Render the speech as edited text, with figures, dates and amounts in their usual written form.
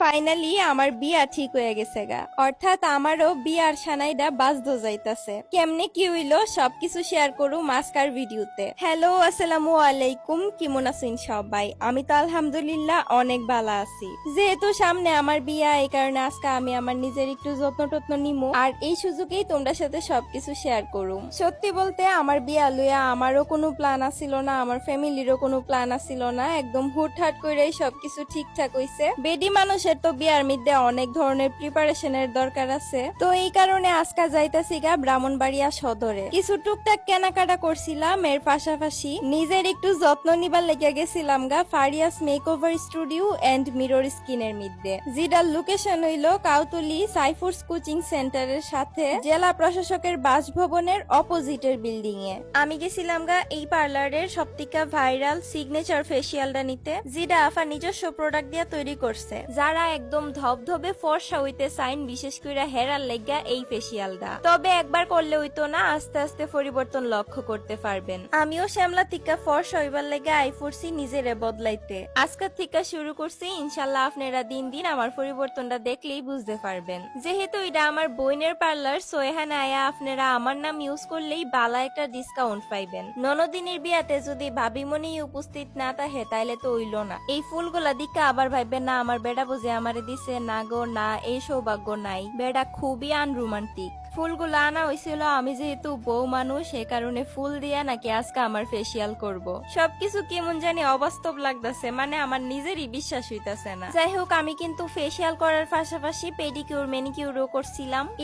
Finally আমার বিয়া ঠিক হয়ে গেছে গা, অর্থাৎ আমারও বিয়ার সানাইডা বাজতো যাইতাছে। কেমনে কি হইলো সবকিছু শেয়ার করুম আজকার ভিডিওতে। হ্যালো, আসসালামু আলাইকুম, কেমন আছেন সবাই? আমি তো আলহামদুলিল্লাহ অনেক ভালো আছি। যেহেতু সামনে আমার বিয়া, এই কারণে আজকে আমি আমার নিজের একটু যত্ন টত্ন নিমু, আর এই সুযোগেই তোমরা সাথে সবকিছু শেয়ার করুম। সত্যি বলতে আমার বিয়া লইয়া আমারও কোনো প্ল্যান আছিল না, আমার ফ্যামিলিরও কোনো প্ল্যান আছিল না, একদম হুটহাট করেই সবকিছু ঠিকঠাক হইছে। বেডি মানুষের তো বিয়ার মধ্যে অনেক ধরনের প্রিপারেশনের দরকার আছে, তো এই কারণে আজকে যাইতাছি গা ব্রাহ্মণবাড়িয়া সদরে। কিছু টুকটাক কেনাকাটা করছিলাম, এর পাশাপাশি নিজের একটু যত্ন নিবার লেগে গেছিলাম গা ফারিয়াস মেকওভার স্টুডিও এন্ড মিরর স্কিনের মধ্যে, যেটার লোকেশন হইল কাউতুলি সাইফুডস কোচিং সেন্টারের সাথে জেলা প্রশাসকের বাসভবনের অপোজিটের বিল্ডিং এ। আমি গেছিলাম গা এই পার্লারের সবথেকে ভাইরাল সিগনেচার ফেসিয়ালটা নিতে, যেটা আফা নিজস্ব প্রোডাক্ট দিয়ে তৈরি করছে। যারা একদম ধবধবে ফর্সা হইতে চাইন, বিশেষ করে হেরার লেগা এই ফেসিয়ালটা, তবে একবার করলে হইতো না, আস্তে আস্তে পরিবর্তন লক্ষ্য করতে পারবেন। আমিও শ্যামলা থেকে ফর্সা হইবার লেগে আইফোর্সি নিজেরে বদলাইতে আজকের থেকে শুরু করছি। ইনশাল্লাহ আপনারা দিন দিন আমার পরিবর্তনটা দেখলেই বুঝতে পারবেন। যেহেতু এটা আমার বোনের পার্লার, সো এখানে আয়া আপনারা আমার নাম ইউজ করলেই বালা একটা ডিসকাউন্ট পাইবেন। ননদিনীর বিয়াতে যদি ভাবিমনি উপস্থিত না থাকে তাইলে তো হইল না। এই ফুলগুলা দিকে আবার ভাববেন না আমার বেড়া বুঝে আমারে দিছে, না গো না, এই সৌভাগ্য নাই। বেড়া খুবই আনরোমান্টিক। ফুলগুলো আনা হয়েছিল আমি যেহেতু বউ মানুষ, সে কারণে ফুল দিয়া নাকি আজকে আমার ফেসিয়াল করব। সবকিছু কেমন জানি অবাস্তব লাগতেছে, মানে আমার নিজেরই বিশ্বাস হইতাছে না। যাই হোক, আমি কিন্তু ফেসিয়াল করার পাশাপাশি পেডিকিউর ম্যানিকিউরও করছিলাম। এই